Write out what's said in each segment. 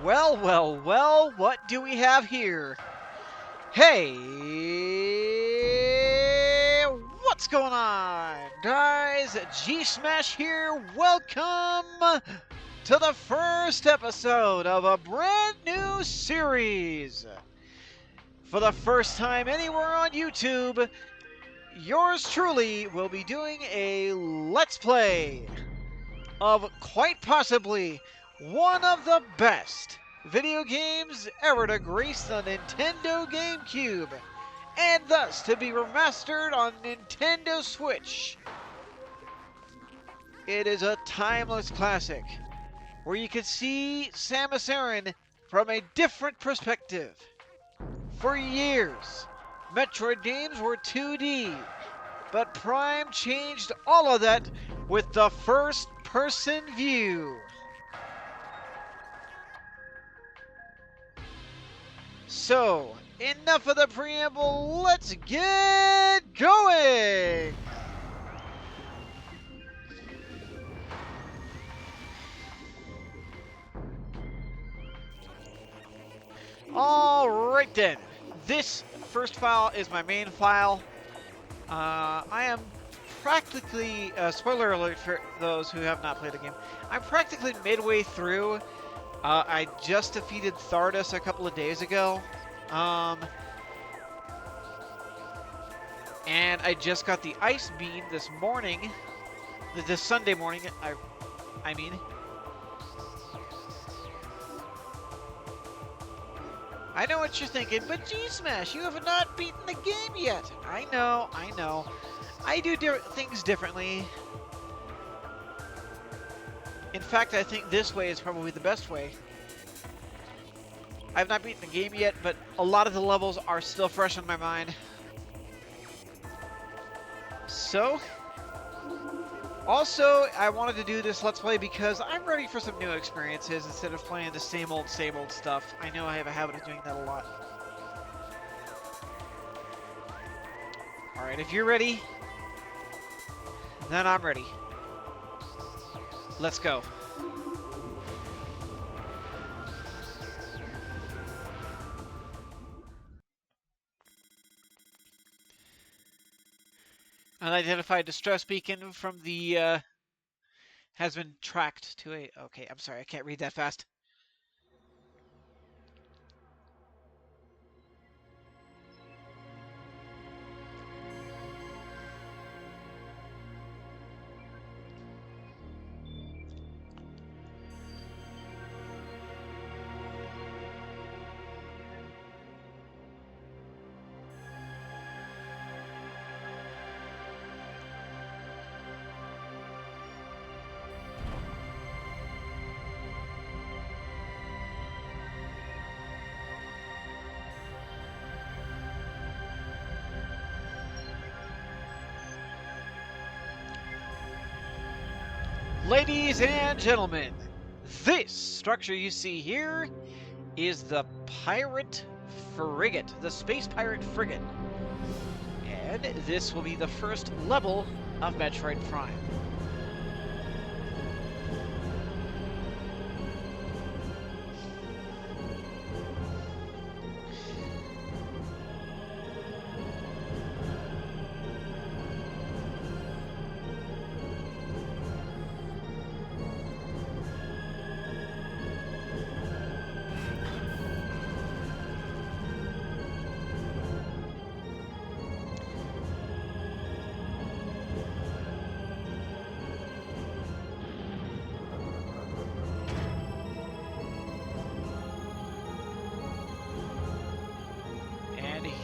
Well, well, well, what do we have here? Hey, what's going on? Guys, G-Smash here. Welcome to the first episode of a brand new series. For the first time anywhere on YouTube, yours truly will be doing a Let's Play of quite possibly one of the best video games ever to grace the Nintendo GameCube, and thus to be remastered on Nintendo Switch. It is a timeless classic, where you can see Samus Aran from a different perspective. For years, Metroid games were 2D, but Prime changed all of that with the first-person view. So, enough of the preamble, let's get going! Alright then, this first file is my main file. I am practically, spoiler alert for those who have not played the game, I'm practically midway through. I just defeated Thardus a couple of days ago. And I just got the Ice Beam this morning. This Sunday morning, I mean. I know what you're thinking, but G-Smash, you have not beaten the game yet. I know. I do things differently. In fact, I think this way is probably the best way. I've not beaten the game yet, but a lot of the levels are still fresh in my mind. So, also, I wanted to do this Let's Play because I'm ready for some new experiences instead of playing the same old stuff. I know I have a habit of doing that a lot. Alright, if you're ready, then I'm ready. Let's go. Unidentified distress beacon from the, has been tracked to a... Okay, I'm sorry, I can't read that fast. Ladies and gentlemen, this structure you see here is the pirate frigate, the space pirate frigate. And this will be the first level of Metroid Prime.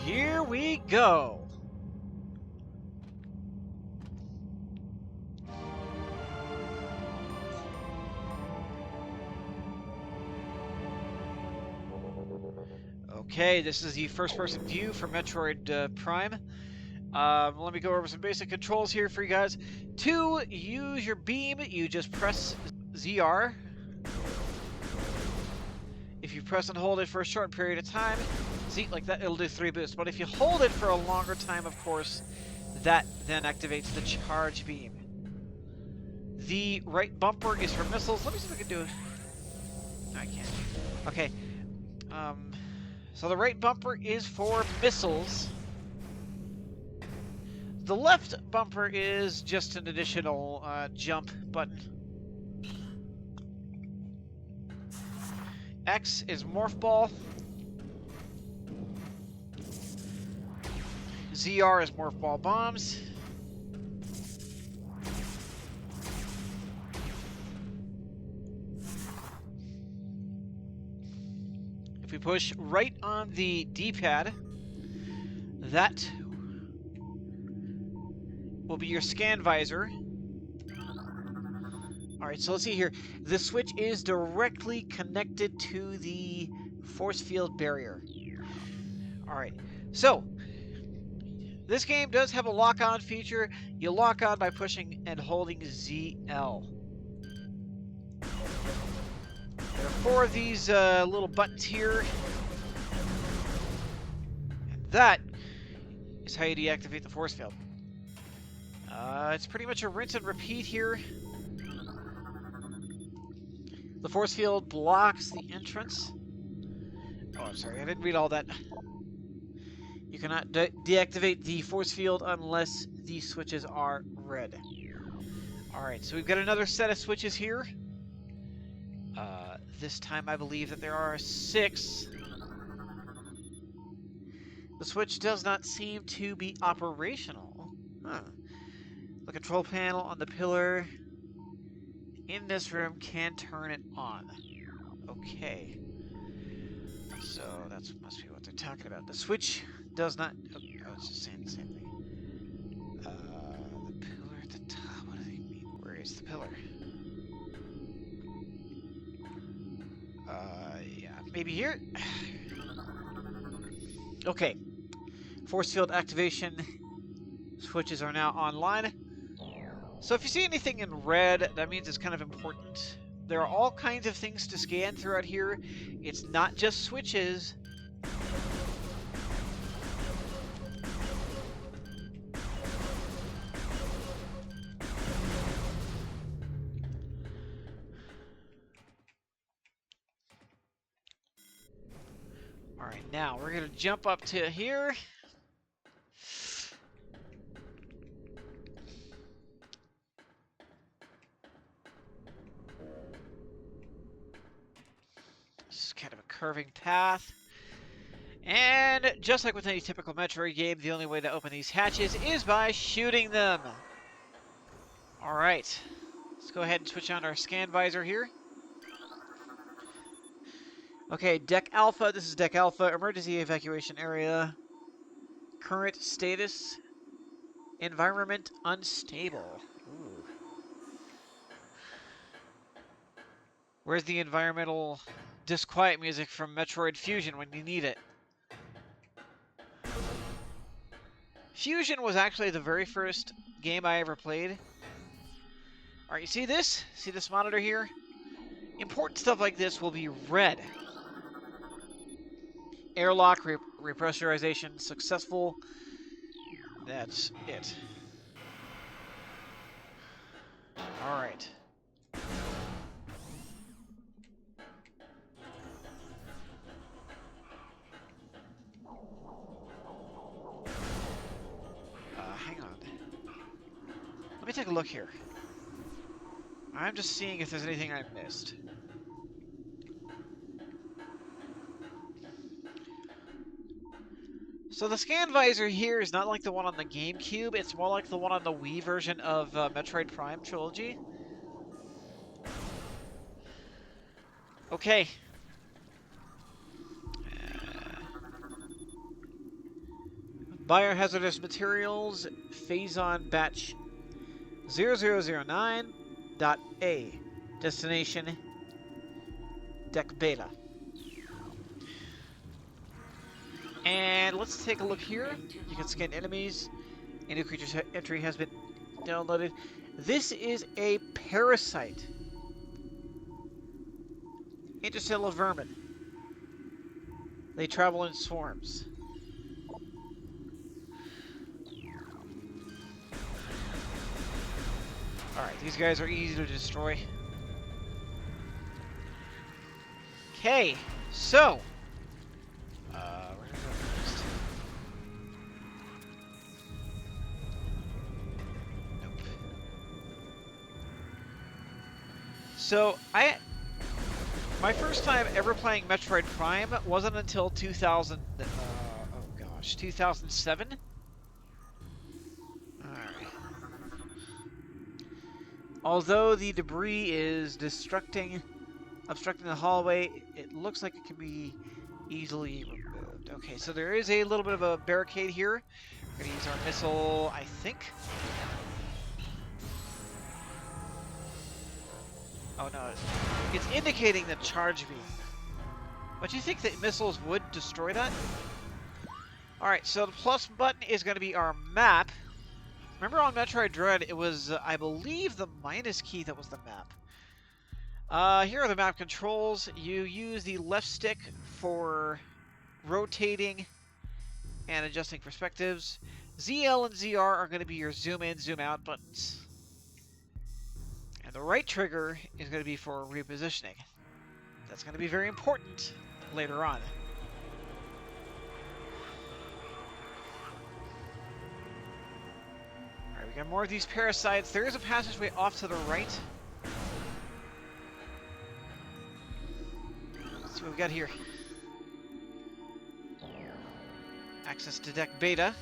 Here we go. Okay, this is the first-person view for Metroid Prime. Let me go over some basic controls here for you guys. To use your beam, you just press ZR. If you press and hold it for a short period of time, see, like that, it'll do 3 boosts. But if you hold it for a longer time, of course, that then activates the charge beam. The right bumper is for missiles. Let me see if I can do it. No, I can't. Okay. So the right bumper is for missiles. The left bumper is just an additional jump button. X is morph ball. ZR is morph ball bombs. If we push right on the D-pad, that will be your scan visor. Alright, so let's see here. The switch is directly connected to the force field barrier. Alright, so this game does have a lock-on feature. You lock on by pushing and holding ZL. There are 4 of these little buttons here. And that is how you deactivate the force field. It's pretty much a rinse and repeat here. The force field blocks the entrance. Oh, I'm sorry, I didn't read all that. You cannot deactivate the force field unless the switches are red. Alright, so we've got another set of switches here. This time I believe that there are 6. The switch does not seem to be operational. Huh. The control panel on the pillar in this room can turn it on. Okay. So that must be what they're talking about. The switch does not... Oh, it's just saying the same thing. The pillar at the top. What do they mean? Where is the pillar? Yeah, maybe here? Okay. Force field activation switches are now online. So if you see anything in red, that means it's kind of important. There are all kinds of things to scan throughout here. It's not just switches. Alright, now we're going to jump up to here. This is kind of a curving path. And just like with any typical Metroid game, the only way to open these hatches is by shooting them. Alright, let's go ahead and switch on our scan visor here. Okay, Deck Alpha. This is Deck Alpha. Emergency evacuation area. Current status. Environment unstable. Ooh. Where's the environmental disquiet music from Metroid Fusion when you need it? Fusion was actually the very first game I ever played. Alright, you see this? See this monitor here? Important stuff like this will be red. Airlock repressurization successful. That's it. Alright. Hang on. Let me take a look here. I'm just seeing if there's anything I missed. So the scan visor here is not like the one on the GameCube, it's more like the one on the Wii version of Metroid Prime Trilogy. Okay. Biohazardous materials, Phazon batch 0009.A. Destination, Deck Beta. And let's take a look here. You can scan enemies. A new creature's entry has been downloaded. This is a parasite. Interstellar vermin. They travel in swarms. Alright, these guys are easy to destroy. Okay, so... where did I go first? Nope. So, my first time ever playing Metroid Prime wasn't until 2000... oh gosh, 2007? Alright. Although the debris is obstructing the hallway, it looks like it can be easily removed. Okay, so there is a little bit of a barricade here. We're gonna use our missile, I think. Oh no, it's indicating the charge beam. But you think that missiles would destroy that? Alright, so the plus button is going to be our map. Remember on Metroid Dread, it was, I believe, the minus key that was the map. Here are the map controls. You use the left stick for rotating and adjusting perspectives. ZL and ZR are going to be your zoom in, zoom out buttons. And the right trigger is going to be for repositioning. That's going to be very important later on. Alright, we got more of these parasites. There is a passageway off to the right. Let's see what we got here. Access to deck beta.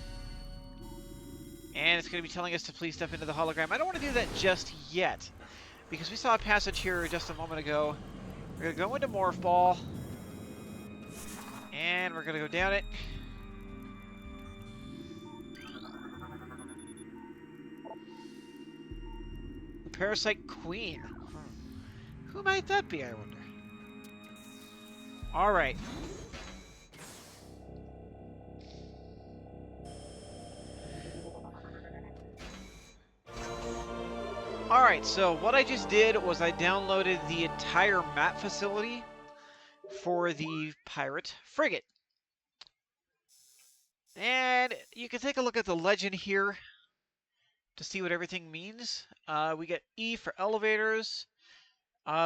And it's going to be telling us to please step into the hologram. I don't want to do that just yet, because we saw a passage here just a moment ago. We're going to go into Morph Ball. And we're going to go down it. The Parasite Queen. Who might that be, I wonder? Alright. Alright, so what I just did was I downloaded the entire map facility for the pirate frigate. And you can take a look at the legend here to see what everything means. We get E for elevators.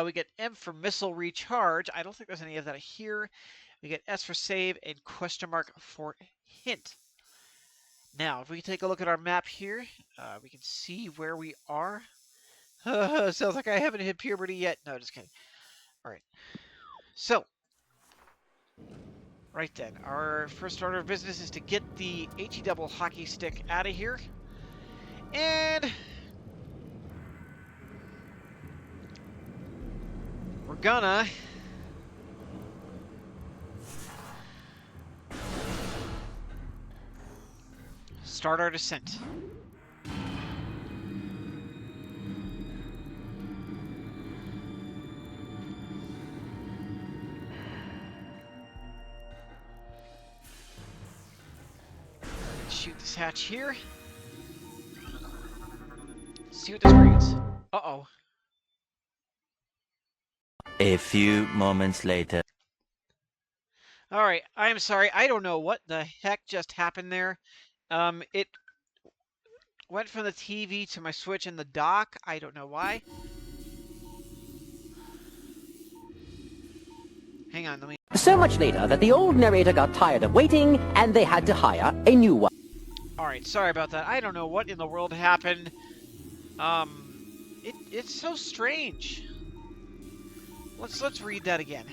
We get M for missile recharge. I don't think there's any of that here. We get S for save and question mark for hint. Now, if we take a look at our map here, we can see where we are. Sounds like I haven't hit puberty yet. No, just kidding. Alright. So, right then, our first order of business is to get the HE double hockey stick out of here. And we're gonna start our descent. Shoot this hatch here. See what this brings. Uh-oh. A few moments later. Alright, I'm sorry. I don't know what the heck just happened there. It went from the TV to my Switch in the dock. I don't know why. Hang on, let me... So much later that the old narrator got tired of waiting and they had to hire a new one. Alright, sorry about that. I don't know what in the world happened. It's so strange. Let's read that again.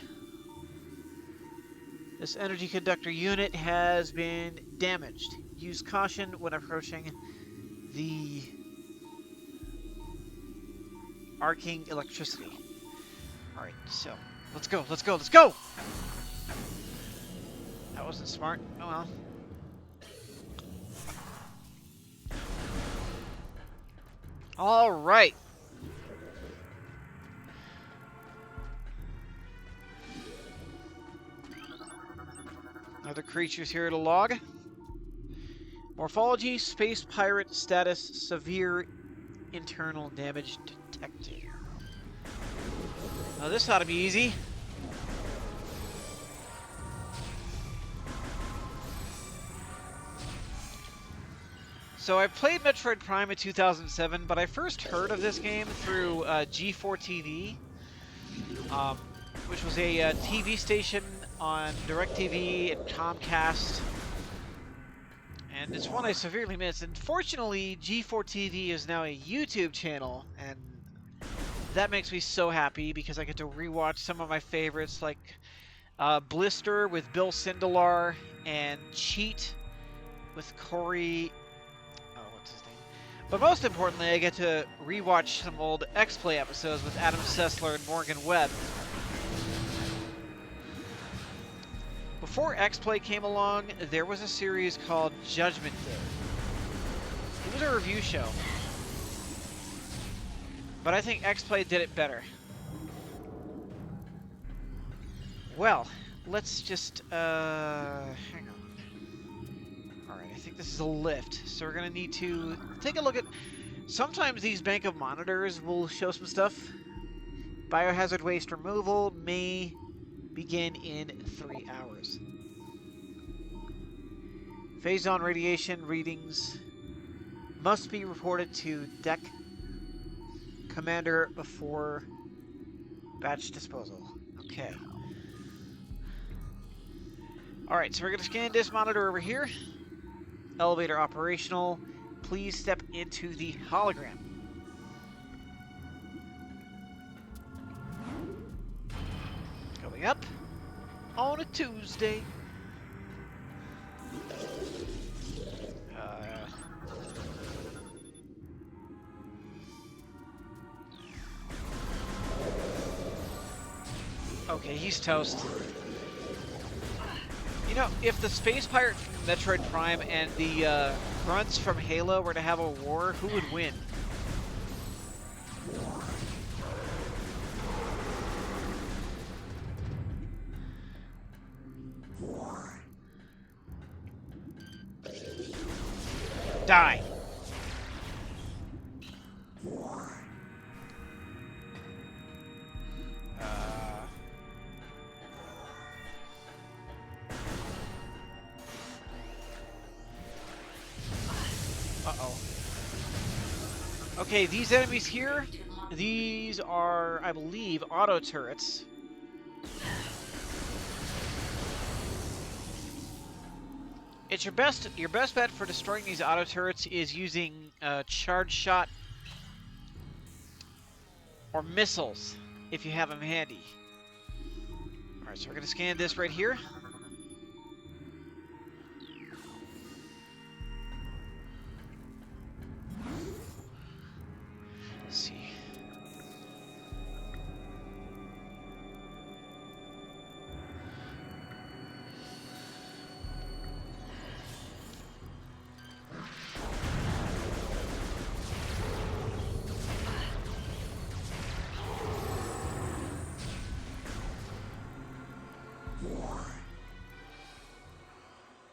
This energy conductor unit has been damaged. Use caution when approaching the arcing electricity. Alright, so let's go, let's go, let's go! That wasn't smart. Oh well. Alright. Now other creatures here to log. Morphology, space pirate status, severe internal damage detected. Now this ought to be easy. So I played Metroid Prime in 2007, but I first heard of this game through G4 TV, which was a TV station on DirecTV and Comcast. And it's one I severely miss. And fortunately, G4 TV is now a YouTube channel, and that makes me so happy because I get to rewatch some of my favorites like Blister with Bill Sindelar and Cheat with Corey. Oh, what's his name? But most importantly, I get to rewatch some old X-Play episodes with Adam Sessler and Morgan Webb. Before X-Play came along, there was a series called Judgment Day. It was a review show. But I think X-Play did it better. Well, let's just, hang on. Alright, I think this is a lift, so we're gonna need to take a look at... Sometimes these bank of monitors will show some stuff. Biohazard waste removal may begin in 3 hours. Phazon radiation readings must be reported to deck commander before batch disposal. Okay. Alright, so we're going to scan this monitor over here. Elevator operational. Please step into the hologram. Going up on a Tuesday. Okay, he's toast. You know, if the space pirate from Metroid Prime and the grunts from Halo were to have a war, who would win? Die. Uh-oh. Okay, these enemies here, these are, I believe, auto turrets. It's your best bet for destroying these auto turrets is using charge shot or missiles if you have them handy. All right, so we're gonna scan this right here. Let's see.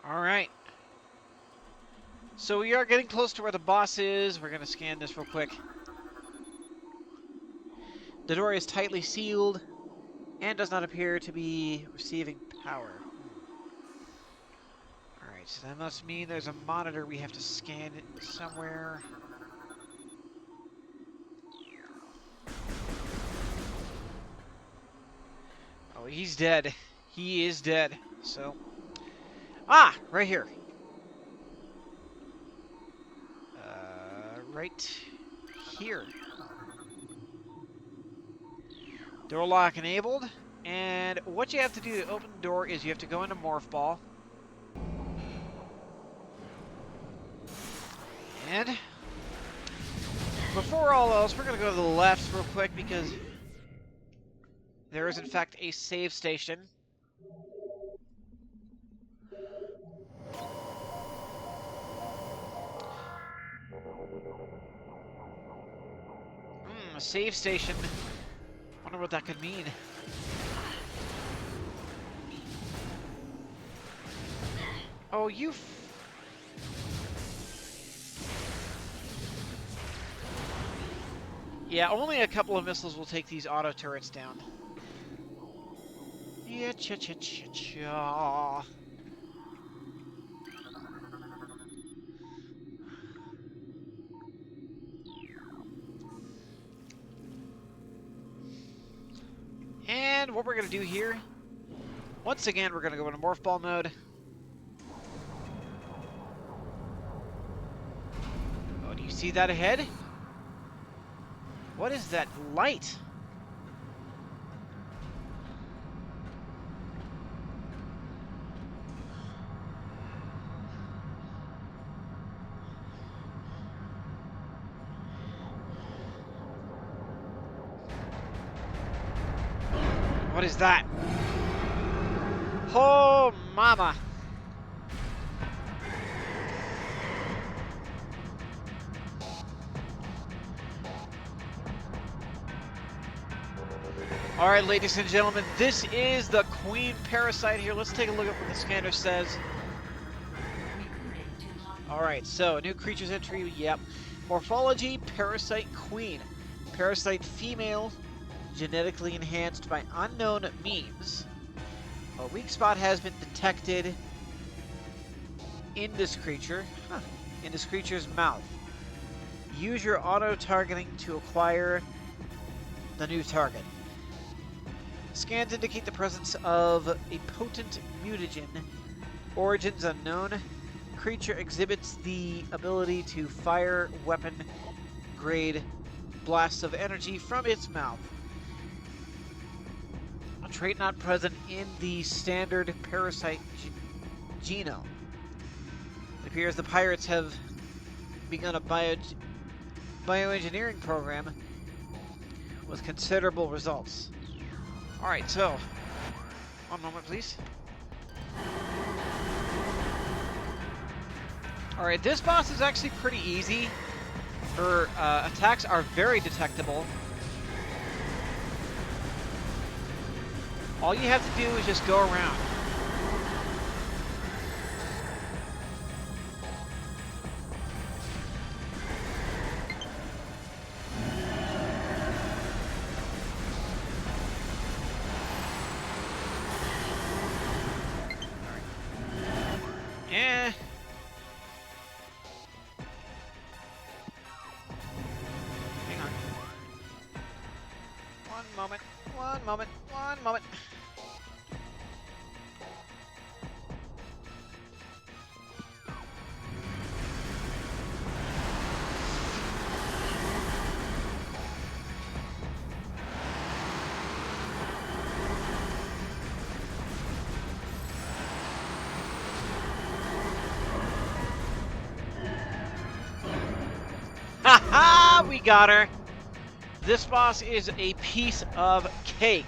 Alright. So we are getting close to where the boss is. We're going to scan this real quick. The door is tightly sealed and does not appear to be receiving power. Alright, so that must mean there's a monitor we have to scan it somewhere. Oh, he's dead. He is dead. So... Ah! Right here. Right here. Door lock enabled. And what you have to do to open the door is you have to go into Morph Ball. And before all else, we're going to go to the left real quick because there is in fact a save station. A save station. Wonder what that could mean. Oh, you... Yeah, only a couple of missiles will take these auto turrets down. Yeah, cha-cha-cha-cha. And what we're going to do here, once again, we're going to go into Morph Ball mode. Oh, do you see that ahead? What is that light? What is that? Oh, mama. All right, ladies and gentlemen, this is the Queen Parasite here. Let's take a look at what the scanner says. All right, so new creatures entry, yep. Morphology, Parasite Queen. Parasite female, genetically enhanced by unknown means. A weak spot has been detected in this creature, in this creature's mouth. Use your auto-targeting to acquire the new target. Scans indicate the presence of a potent mutagen. Origins unknown. Creature exhibits the ability to fire weapon-grade blasts of energy from its mouth. A trait not present in the standard parasite genome. It appears the pirates have begun a bioengineering program with considerable results. Alright, so, one moment please. Alright, this boss is actually pretty easy. Her attacks are very detectable. All you have to do is just go around. Yeah. Hang on. One moment. One moment. One moment. Haha! We got her! This boss is a piece of cake.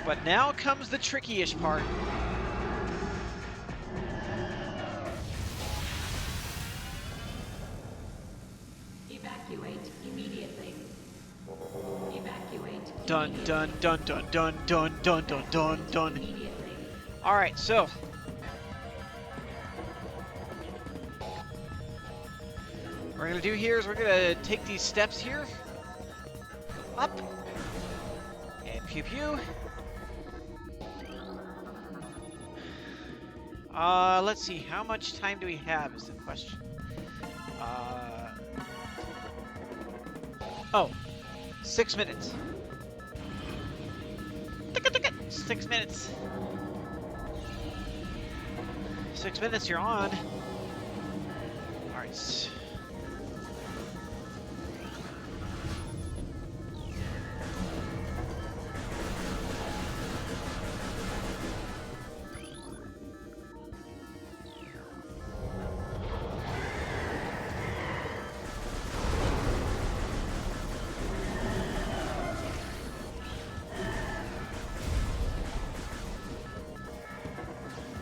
But now comes the tricky-ish part. Evacuate immediately. Evacuate. Dun dun dun dun dun dun dun dun dun dun. Immediately. Alright, so. What we're gonna do here is we're gonna take these steps here. Up. And pew pew. Let's see, how much time do we have is the question. Oh, 6 minutes. 6 minutes. 6 minutes, you're on. Alright.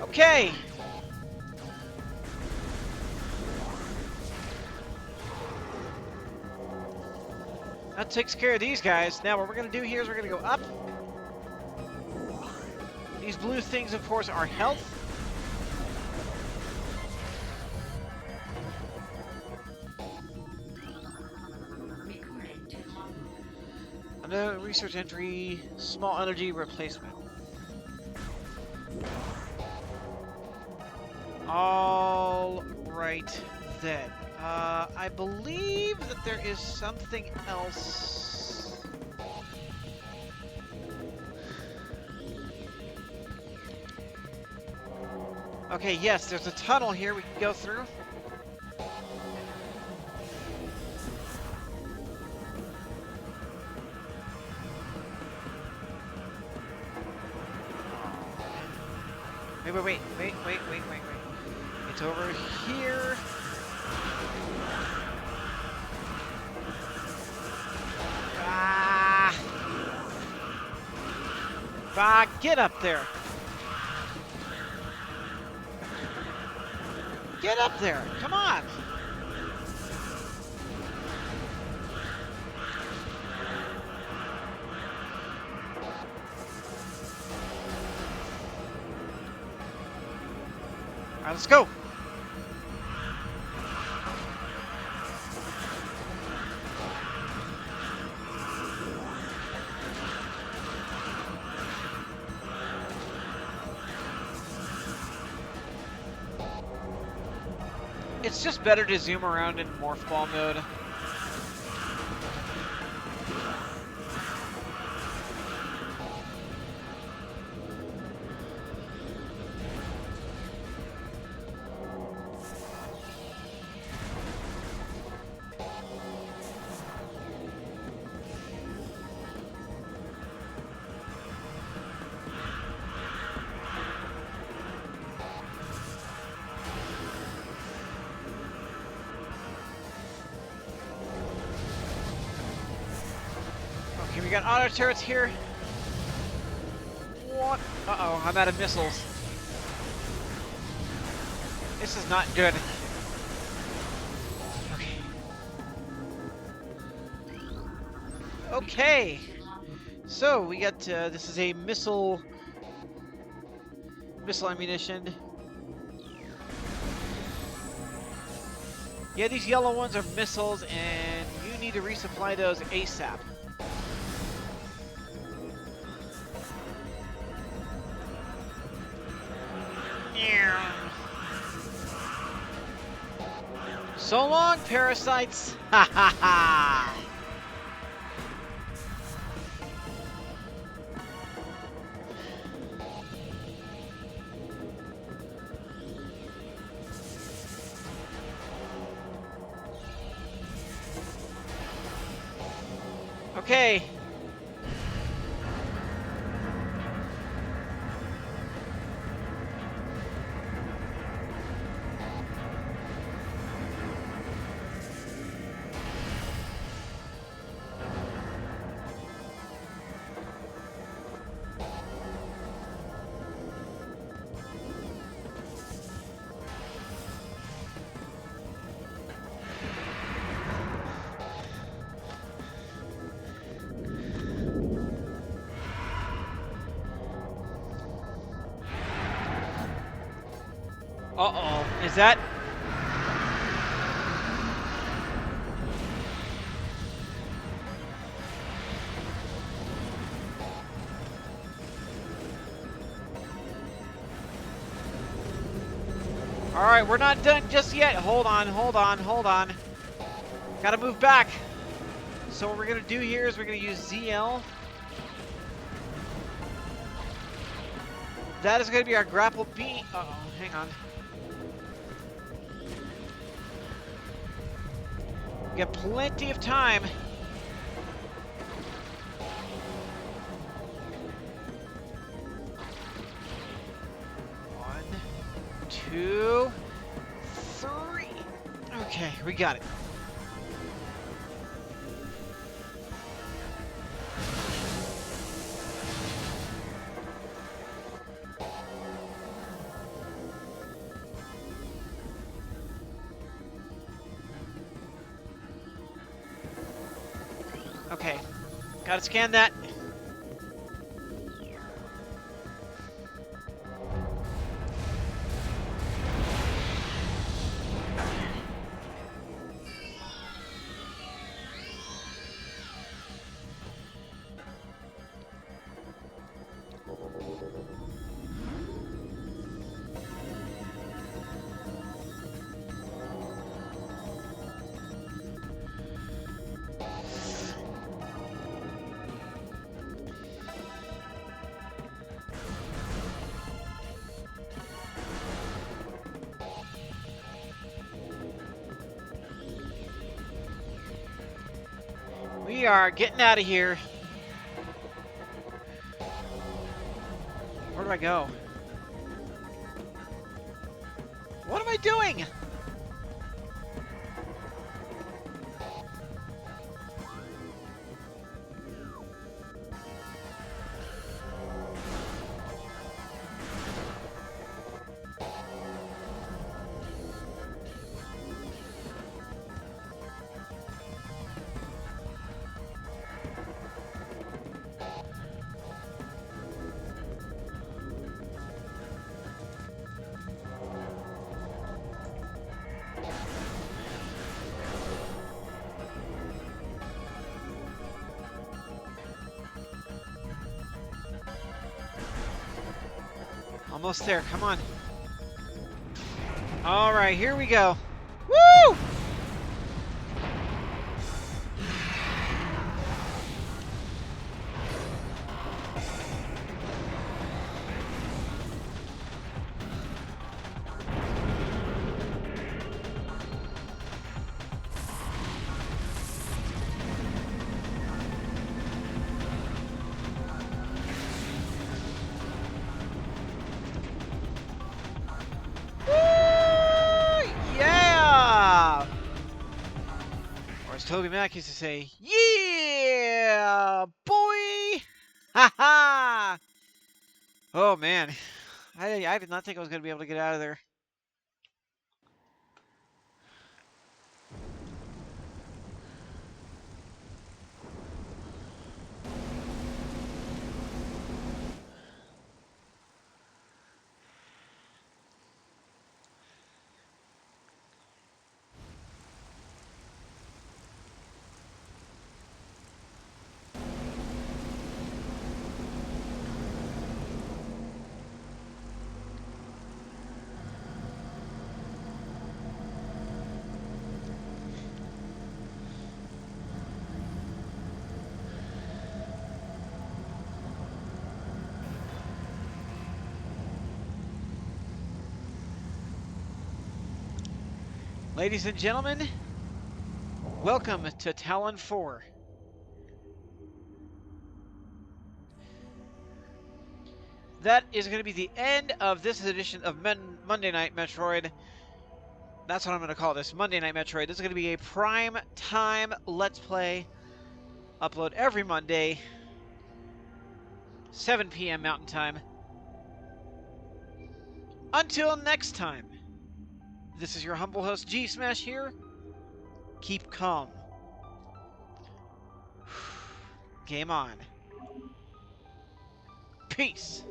Okay. That takes care of these guys. Now what we're going to do here is we're going to go up. These blue things, of course, are health. Another research entry, small energy replacement. All right then. I believe that there is something else. Okay, yes, there's a tunnel here we can go through. Wait. It's over here. Get up there. Get up there. Come on. All right, let's go. It's just better to zoom around in morph ball mode. Okay, we got auto turrets here. What? Uh-oh, I'm out of missiles. This is not good. Okay. Okay. So, we got, this is a missile ammunition. Yeah, these yellow ones are missiles, and you need to resupply those ASAP. So long, parasites! Ha ha ha! Okay. Uh-oh. Is that... Alright, we're not done just yet. Hold on. Gotta move back. So what we're gonna do here is we're gonna use ZL. That is gonna be our grapple beam. Uh-oh, hang on. We got plenty of time. One, two, three. Okay, we got it. Okay, gotta scan that. We are getting out of here. Where do I go? What am I doing? Almost there, come on. All right, here we go. Woo! Yeah! Or as Toby Mac used to say, yeah, boy! Ha ha! Oh man, I did not think I was going to be able to get out of there. Ladies and gentlemen, welcome to Talon 4. That is going to be the end of this edition of Monday Night Metroid. That's what I'm going to call this, Monday Night Metroid. This is going to be a prime time Let's Play. Upload every Monday, 7 p.m. Mountain Time. Until next time, this is your humble host, G-Smash here. Keep calm. Game on. Peace.